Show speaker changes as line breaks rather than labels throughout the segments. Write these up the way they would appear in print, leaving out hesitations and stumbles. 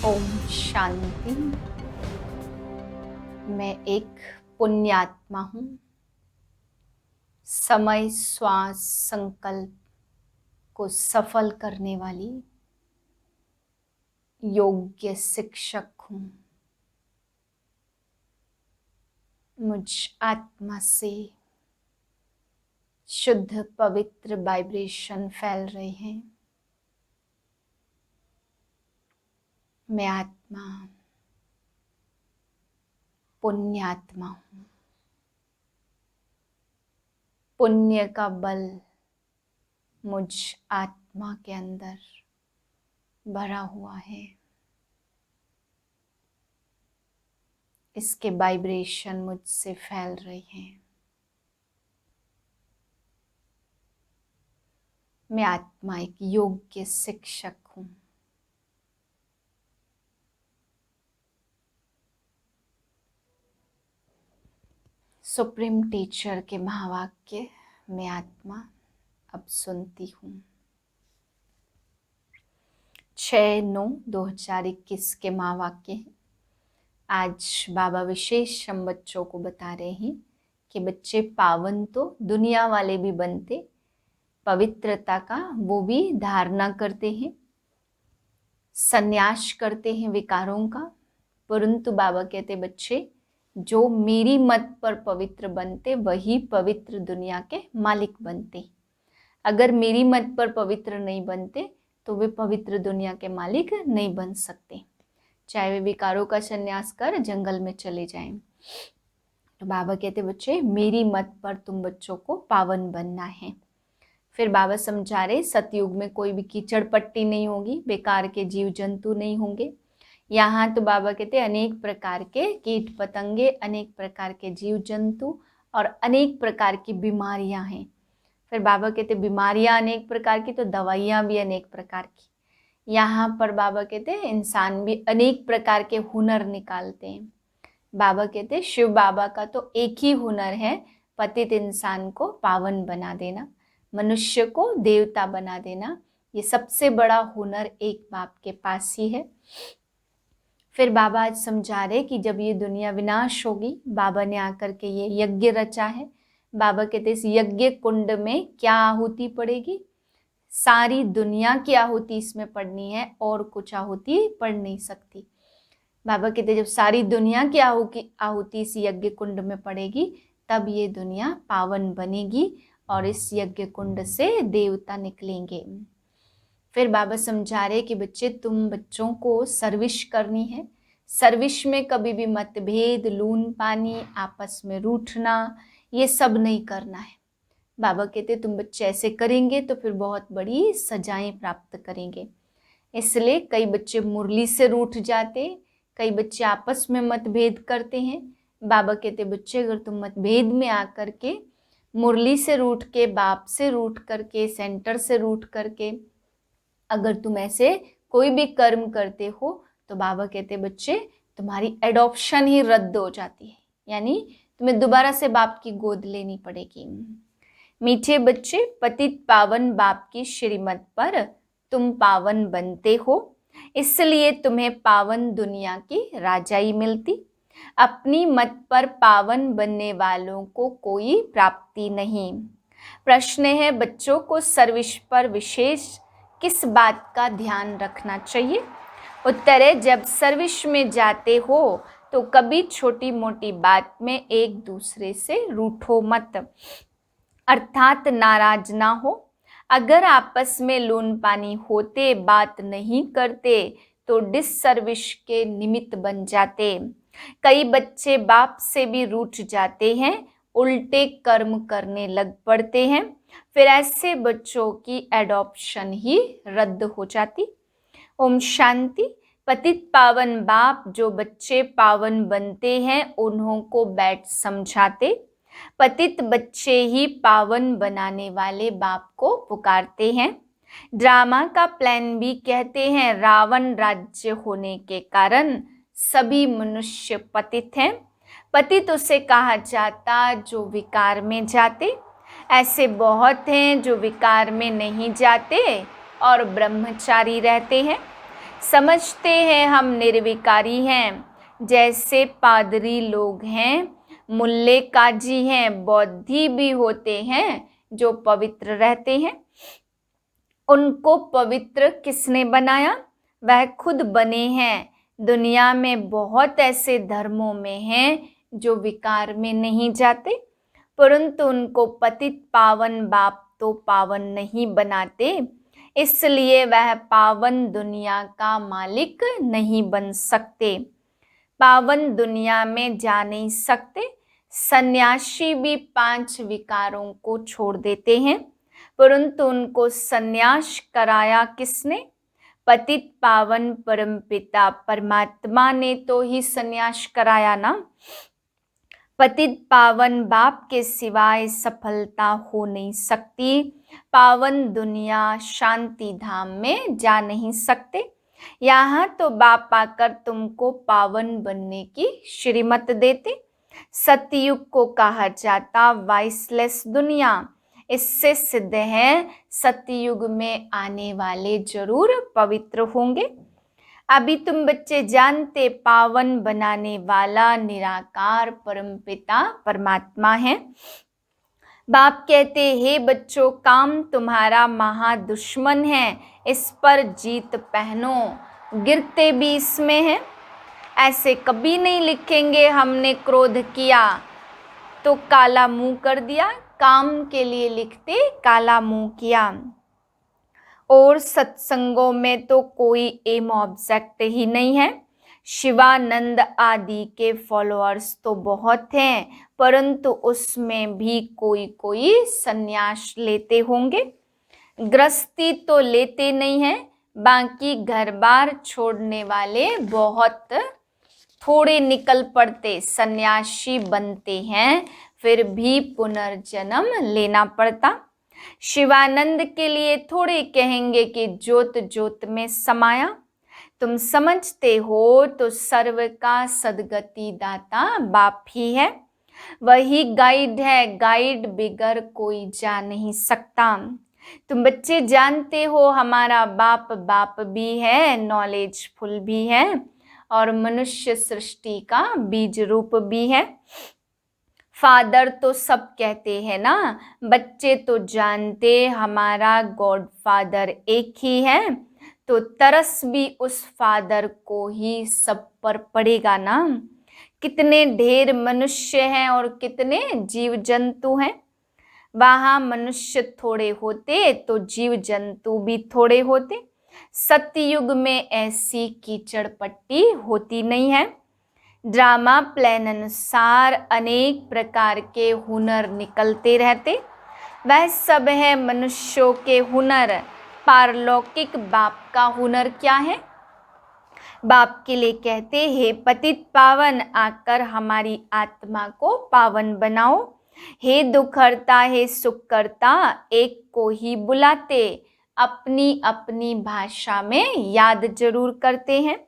ओम शांति। मैं एक पुण्यात्मा हूँ। समय श्वास संकल्प को सफल करने वाली योग्य शिक्षक हूँ। मुझ आत्मा से शुद्ध पवित्र वाइब्रेशन फैल रहे हैं। मैं आत्मा पुण्यात्मा हूँ। पुण्य का बल मुझ आत्मा के अंदर भरा हुआ है। इसके वाइब्रेशन मुझसे फैल रहे हैं। मैं आत्मा एक योग्य शिक्षक हूँ। सुप्रीम टीचर के महावाक्य मैं आत्मा अब सुनती हूँ। 6/9/2021 के महावाक्य हैं। आज बाबा विशेष हम बच्चों को बता रहे हैं कि बच्चे पावन तो दुनिया वाले भी बनते, पवित्रता का वो भी धारणा करते हैं, संन्यास करते हैं विकारों का, परंतु बाबा कहते बच्चे जो मेरी मत पर पवित्र बनते वही पवित्र दुनिया के मालिक बनते। अगर मेरी मत पर पवित्र नहीं बनते तो वे पवित्र दुनिया के मालिक नहीं बन सकते, चाहे वे विकारों का संन्यास कर जंगल में चले जाएं। तो बाबा कहते बच्चे मेरी मत पर तुम बच्चों को पावन बनना है। फिर बाबा समझा रहे सतयुग में कोई भी कीचड़ पट्टी नहीं होगी, बेकार के जीव जंतु नहीं होंगे। यहाँ तो बाबा कहते अनेक प्रकार के कीट पतंगे, अनेक प्रकार के जीव जंतु और अनेक प्रकार की बीमारियां हैं। फिर बाबा कहते बीमारियां अनेक प्रकार की तो दवाइयां भी अनेक प्रकार की। यहाँ पर बाबा कहते इंसान भी अनेक प्रकार के हुनर निकालते हैं। बाबा कहते शिव बाबा का तो एक ही हुनर है, पतित इंसान को पावन बना देना, मनुष्य को देवता बना देना। ये सबसे बड़ा हुनर एक बाप के पास ही है। फिर बाबा आज समझा रहे कि जब ये दुनिया विनाश होगी, बाबा ने आकर के ये यज्ञ रचा है। बाबा कहते इस यज्ञ कुंड में क्या आहुति पड़ेगी? सारी दुनिया की आहुति इसमें पड़नी है और कुछ आहुति पड़ नहीं सकती। बाबा कहते जब सारी दुनिया की आहुति इस यज्ञ कुंड में पड़ेगी तब ये दुनिया पावन बनेगी और इस यज्ञ कुंड से देवता निकलेंगे। फिर बाबा समझा रहे कि बच्चे तुम बच्चों को सर्विस करनी है। सर्विस में कभी भी मतभेद, लून पानी, आपस में रूठना, ये सब नहीं करना है। बाबा कहते तुम बच्चे ऐसे करेंगे तो फिर बहुत बड़ी सजाएं प्राप्त करेंगे। इसलिए कई बच्चे मुरली से रूठ जाते, कई बच्चे आपस में मतभेद करते हैं। बाबा कहते बच्चे अगर तुम मतभेद में आकर के मुरली से रूठ के, बाप से रूठ करके, सेंटर से रूठ करके अगर तुम ऐसे कोई भी कर्म करते हो तो बाबा कहते बच्चे तुम्हारी एडॉप्शन ही रद्द हो जाती है, यानी तुम्हें दोबारा से बाप की गोद लेनी पड़ेगी। मीठे बच्चे, पतित पावन बाप की श्रीमत पर तुम पावन बनते हो, इसलिए तुम्हें पावन दुनिया की राजाई मिलती। अपनी मत पर पावन बनने वालों को कोई प्राप्ति नहीं। प्रश्न है बच्चों को सर्विस पर विशेष किस बात का ध्यान रखना चाहिए? उत्तर है जब सर्विस में जाते हो तो कभी छोटी मोटी बात में एक दूसरे से रूठो मत, अर्थात नाराज ना हो। अगर आपस में लून पानी होते, बात नहीं करते तो डिससर्विस के निमित्त बन जाते। कई बच्चे बाप से भी रूठ जाते हैं, उल्टे कर्म करने लग पड़ते हैं, फिर ऐसे बच्चों की एडॉप्शन ही रद्द हो जाती। ओम शांति। पतित पावन बाप जो बच्चे पावन बनते हैं उन्हों को बैठ समझाते। पतित बच्चे ही पावन बनाने वाले बाप को पुकारते हैं। ड्रामा का प्लान भी कहते हैं रावण राज्य होने के कारण सभी मनुष्य पतित हैं। पतित उसे कहा जाता जो विकार में जाते। ऐसे बहुत हैं जो विकार में नहीं जाते और ब्रह्मचारी रहते हैं। समझते हैं हम निर्विकारी हैं, जैसे पादरी लोग हैं, मुल्ले काजी हैं, बौद्धि भी होते हैं जो पवित्र रहते हैं। उनको पवित्र किसने बनाया? वह खुद बने हैं। दुनिया में बहुत ऐसे धर्मों में हैं जो विकार में नहीं जाते, परंतु उनको पतित पावन बाप तो पावन नहीं बनाते, इसलिए वह पावन दुनिया का मालिक नहीं बन सकते, पावन दुनिया में जा नहीं सकते। सन्यासी भी 5 विकारों को छोड़ देते हैं, परंतु उनको सन्यास कराया किसने? पतित पावन परमपिता परमात्मा ने तो ही सन्यास कराया ना। पतित पावन बाप के सिवाय सफलता हो नहीं सकती। पावन दुनिया शांति धाम में जा नहीं सकते। यहाँ तो बाप आकर तुमको पावन बनने की श्रीमत देते। सतयुग को कहा जाता वाइसलेस दुनिया। इससे सिद्ध है सतयुग में आने वाले जरूर पवित्र होंगे। अभी तुम बच्चे जानते पावन बनाने वाला निराकार परमपिता परमात्मा है। बाप कहते हे बच्चों, काम तुम्हारा महादुश्मन है, इस पर जीत पहनो, गिरते भी इसमें हैं। ऐसे कभी नहीं लिखेंगे हमने क्रोध किया तो काला मुंह कर दिया, काम के लिए लिखते काला मुंह किया। और सत्संगों में तो कोई एम ऑब्जेक्ट ही नहीं है। शिवानंद आदि के फॉलोअर्स तो बहुत हैं, परंतु उसमें भी कोई कोई संन्यास लेते होंगे। गृहस्थी तो लेते नहीं हैं, बाकी घर बार छोड़ने वाले बहुत थोड़े निकल पड़ते सन्यासी बनते हैं, फिर भी पुनर्जन्म लेना पड़ता। शिवानंद के लिए थोड़े कहेंगे कि ज्योत ज्योत में समाया। तुम समझते हो तो सर्व का सदगति दाता बाप ही है, वही गाइड है, गाइड बिगर कोई जा नहीं सकता। तुम बच्चे जानते हो हमारा बाप बाप भी है, नॉलेजफुल भी है और मनुष्य सृष्टि का बीज रूप भी है। फादर तो सब कहते हैं ना, बच्चे तो जानते हमारा गॉड फादर एक ही है, तो तरस भी उस फादर को ही सब पर पड़ेगा ना। कितने ढेर मनुष्य हैं और कितने जीव जंतु हैं। वहाँ मनुष्य थोड़े होते तो जीव जंतु भी थोड़े होते। सतयुग में ऐसी कीचड़ पट्टी होती नहीं है। ड्रामा प्लान अनुसार अनेक प्रकार के हुनर निकलते रहते। वह सब है मनुष्यों के हुनर। पारलौकिक बाप का हुनर क्या है? बाप के लिए कहते हे पतित पावन, आकर हमारी आत्मा को पावन बनाओ। हे दुख हरता, हे सुख करता, एक को ही बुलाते, अपनी अपनी भाषा में याद जरूर करते हैं।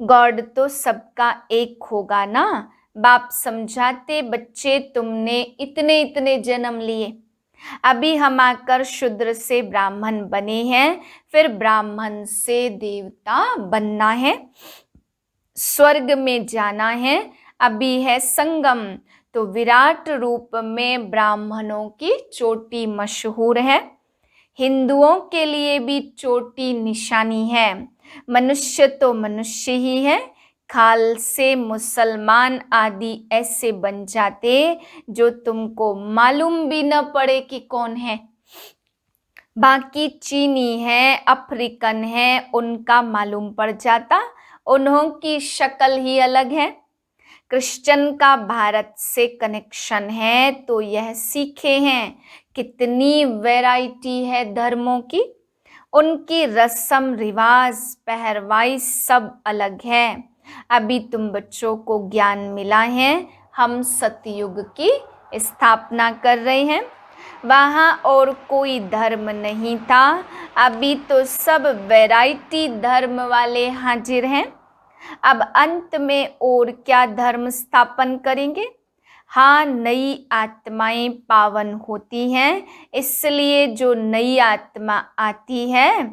गॉड तो सबका एक होगा ना। बाप समझाते बच्चे तुमने इतने इतने जन्म लिए, अभी हम आकर शूद्र से ब्राह्मण बने हैं, फिर ब्राह्मण से देवता बनना है, स्वर्ग में जाना है। अभी है संगम, तो विराट रूप में ब्राह्मणों की चोटी मशहूर है। हिंदुओं के लिए भी चोटी निशानी है। मनुष्य तो मनुष्य ही है, खाल से मुसलमान आदि ऐसे बन जाते जो तुमको मालूम भी न पड़े कि कौन है। बाकी चीनी है, अफ्रीकन है, उनका मालूम पड़ जाता, उन्हों की शक्ल ही अलग है। क्रिश्चियन का भारत से कनेक्शन है तो यह सीखे हैं कितनी वैरायटी है धर्मों की। उनकी रस्म रिवाज पहरवाई सब अलग है। अभी तुम बच्चों को ज्ञान मिला है, हम सतयुग की स्थापना कर रहे हैं। वहाँ और कोई धर्म नहीं था, अभी तो सब वैरायटी धर्म वाले हाजिर हैं। अब अंत में और क्या धर्म स्थापन करेंगे? हाँ, नई आत्माएं पावन होती हैं, इसलिए जो नई आत्मा आती है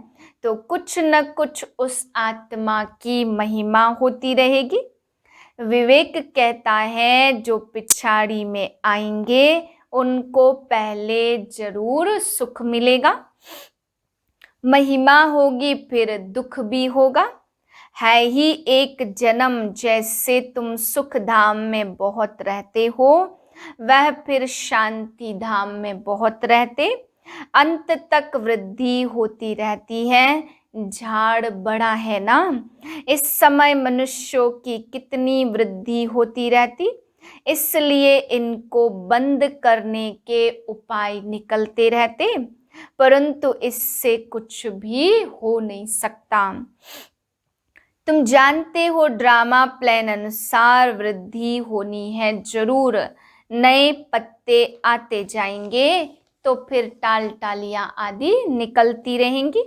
तो कुछ न कुछ उस आत्मा की महिमा होती रहेगी। विवेक कहता है जो पिछाड़ी में आएंगे उनको पहले जरूर सुख मिलेगा, महिमा होगी फिर दुख भी होगा। है ही एक जन्म, जैसे तुम सुख धाम में बहुत रहते हो वह फिर शांति धाम में बहुत रहते। अंत तक वृद्धि होती रहती है, झाड़ बड़ा है ना। इस समय मनुष्यों की कितनी वृद्धि होती रहती, इसलिए इनको बंद करने के उपाय निकलते रहते, परंतु इससे कुछ भी हो नहीं सकता। तुम जानते हो ड्रामा प्लान अनुसार वृद्धि होनी है जरूर, नए पत्ते आते जाएंगे तो फिर टाल टालियां आदि निकलती रहेंगी।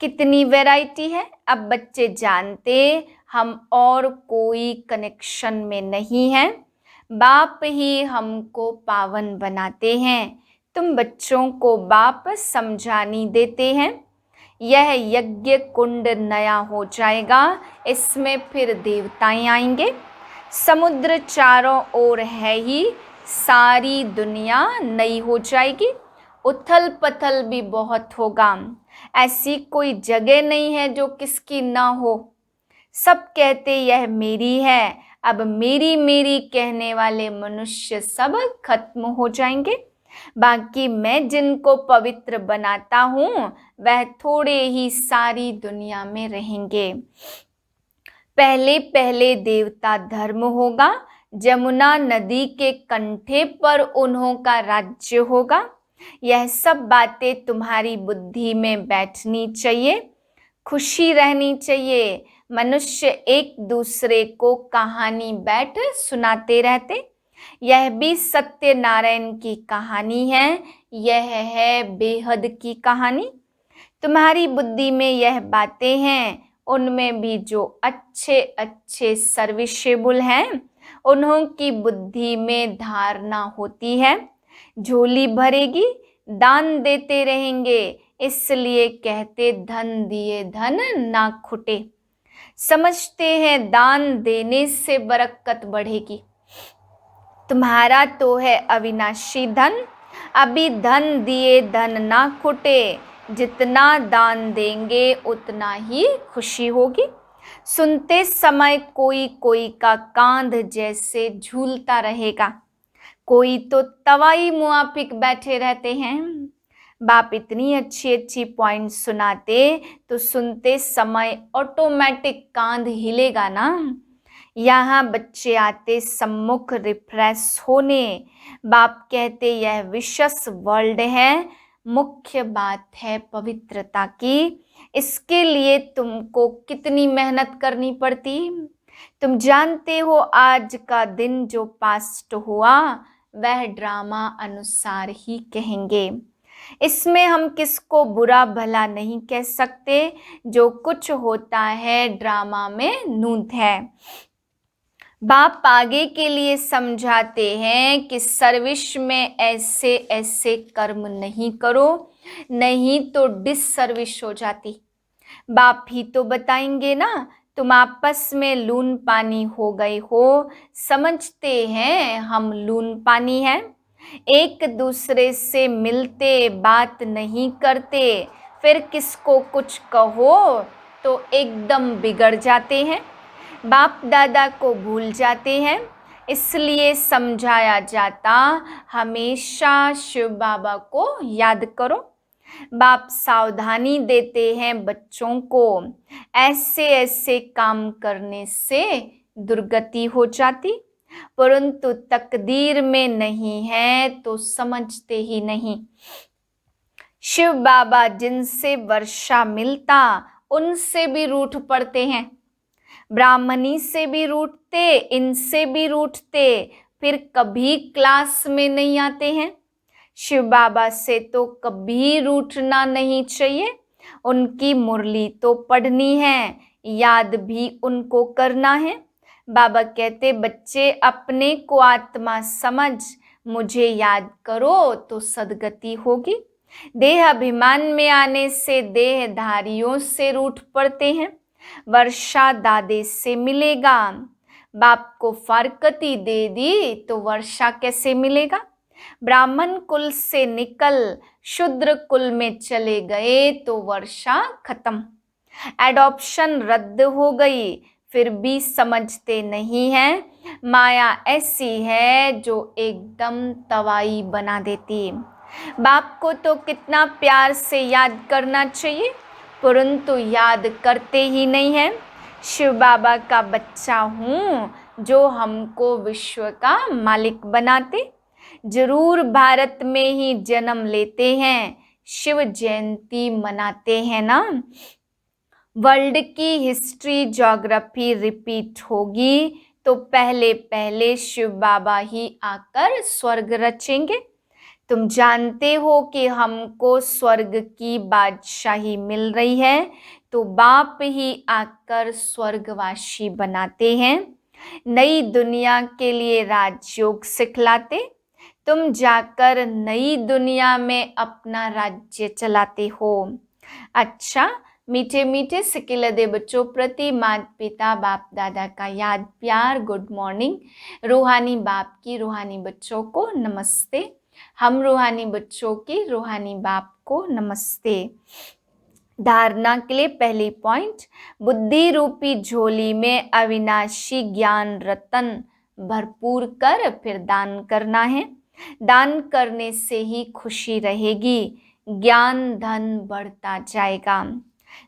कितनी वैरायटी है। अब बच्चे जानते हम और कोई कनेक्शन में नहीं है, बाप ही हमको पावन बनाते हैं। तुम बच्चों को बाप समझानी देते हैं। यह यज्ञ कुंड नया हो जाएगा, इसमें फिर देवताएं आएंगे। समुद्र चारों ओर है ही, सारी दुनिया नई हो जाएगी। उथल पथल भी बहुत होगा, ऐसी कोई जगह नहीं है जो किसकी ना हो। सब कहते यह मेरी है। अब मेरी मेरी कहने वाले मनुष्य सब खत्म हो जाएंगे, बाकी मैं जिनको पवित्र बनाता हूँ वह थोड़े ही सारी दुनिया में रहेंगे। पहले पहले देवता धर्म होगा, जमुना नदी के कंठे पर उन्हों का राज्य होगा। यह सब बातें तुम्हारी बुद्धि में बैठनी चाहिए, खुशी रहनी चाहिए। मनुष्य एक दूसरे को कहानी बैठ सुनाते रहते, यह भी सत्यनारायण की कहानी है, यह है बेहद की कहानी। तुम्हारी बुद्धि में यह बातें हैं, उनमें भी जो अच्छे अच्छे सर्विसेबल हैं उन्हों की बुद्धि में धारणा होती है। झोली भरेगी, दान देते रहेंगे, इसलिए कहते धन दिए धन ना खुटे। समझते हैं दान देने से बरकत बढ़ेगी। तुम्हारा तो है अविनाशी धन, अभी धन दिए धन ना खुटे। जितना दान देंगे उतना ही खुशी होगी। सुनते समय कोई कोई का कांध जैसे झूलता रहेगा, कोई तो तवाई मुआफिक बैठे रहते हैं। बाप इतनी अच्छी अच्छी पॉइंट सुनाते तो सुनते समय ऑटोमेटिक कांध हिलेगा ना। यहाँ बच्चे आते सम्मुख रिफ्रेश होने, बाप कहते यह विशेष वर्ल्ड है, मुख्य बात है पवित्रता की। इसके लिए तुमको कितनी मेहनत करनी पड़ती। तुम जानते हो आज का दिन जो पास्ट हुआ वह ड्रामा अनुसार ही कहेंगे, इसमें हम किसको बुरा भला नहीं कह सकते। जो कुछ होता है ड्रामा में नूत है। बाप आगे के लिए समझाते हैं कि सर्विस में ऐसे ऐसे कर्म नहीं करो, नहीं तो डिससर्विस हो जाती। बाप ही तो बताएंगे ना। तुम आपस में लून पानी हो गए हो, समझते हैं हम लून पानी हैं, एक दूसरे से मिलते बात नहीं करते, फिर किसको कुछ कहो तो एकदम बिगड़ जाते हैं, बाप दादा को भूल जाते हैं। इसलिए समझाया जाता हमेशा शिव बाबा को याद करो। बाप सावधानी देते हैं बच्चों को, ऐसे ऐसे काम करने से दुर्गति हो जाती, परंतु तकदीर में नहीं है तो समझते ही नहीं। शिव बाबा जिनसे वर्षा मिलता उनसे भी रूठ पड़ते हैं, ब्राह्मणी से भी रूठते, इनसे भी रूठते, फिर कभी क्लास में नहीं आते हैं। शिव बाबा से तो कभी रूठना नहीं चाहिए, उनकी मुरली तो पढ़नी है, याद भी उनको करना है। बाबा कहते बच्चे अपने को आत्मा समझ मुझे याद करो तो सदगति होगी। देह अभिमान में आने से देहधारियों से रूठ पड़ते हैं। वर्षा दादे से मिलेगा, बाप को फारकती दे दी तो वर्षा कैसे मिलेगा। ब्राह्मण कुल से निकल शूद्र कुल में चले गए तो वर्षा खत्म। एडॉप्शन रद्द हो गई फिर भी समझते नहीं हैं। माया ऐसी है जो एकदम तवाई बना देती। बाप को तो कितना प्यार से याद करना चाहिए, परंतु याद करते ही नहीं है। शिव बाबा का बच्चा हूँ जो हमको विश्व का मालिक बनाते। जरूर भारत में ही जन्म लेते हैं, शिव जयंती मनाते हैं ना। वर्ल्ड की हिस्ट्री ज्योग्राफी रिपीट होगी तो पहले पहले शिव बाबा ही आकर स्वर्ग रचेंगे। तुम जानते हो कि हमको स्वर्ग की बादशाही मिल रही है तो बाप ही आकर स्वर्गवासी बनाते हैं। नई दुनिया के लिए राजयोग सिखलाते, तुम जाकर नई दुनिया में अपना राज्य चलाते हो। अच्छा, मीठे मीठे सिकिलदे बच्चों प्रति माता पिता बाप दादा का याद प्यार गुड मॉर्निंग। रूहानी बाप की रूहानी बच्चों को नमस्ते। हम रूहानी बच्चों की रूहानी बाप को नमस्ते। धारणा के लिए पहली पॉइंट, बुद्धि रूपी झोली में अविनाशी ज्ञान रतन भरपूर कर फिर दान करना है। दान करने से ही खुशी रहेगी, ज्ञान धन बढ़ता जाएगा।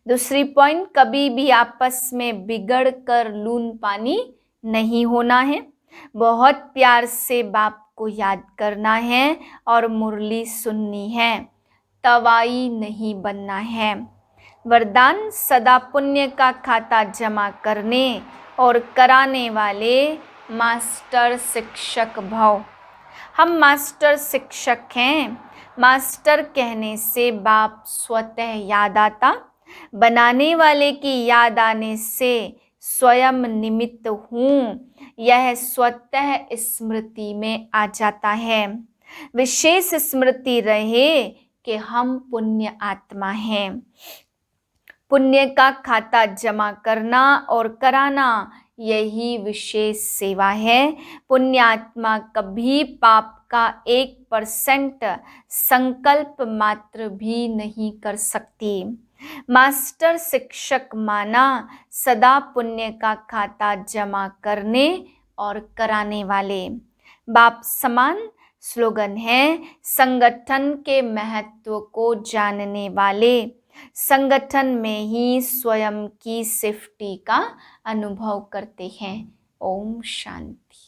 दूसरी पॉइंट, कभी भी आपस में बिगड़ कर लून पानी नहीं होना है। बहुत प्यार से बाप को याद करना है और मुरली सुननी है, तवाई नहीं बनना है। वरदान, सदा पुण्य का खाता जमा करने और कराने वाले मास्टर शिक्षक भव। हम मास्टर शिक्षक हैं। मास्टर कहने से बाप स्वतः याद आता, बनाने वाले की याद आने से स्वयं निमित्त हूँ, यह स्वतः स्मृति में आ जाता है। विशेष स्मृति रहे कि हम पुण्य आत्मा हैं। पुण्य का खाता जमा करना और कराना यही विशेष सेवा है। पुण्यात्मा कभी पाप का 1% संकल्प मात्र भी नहीं कर सकती। मास्टर शिक्षक माना सदा पुण्य का खाता जमा करने और कराने वाले। बाप समान स्लोगन है, संगठन के महत्व को जानने वाले संगठन में ही स्वयं की सेफ्टी का अनुभव करते हैं। ओम शांति।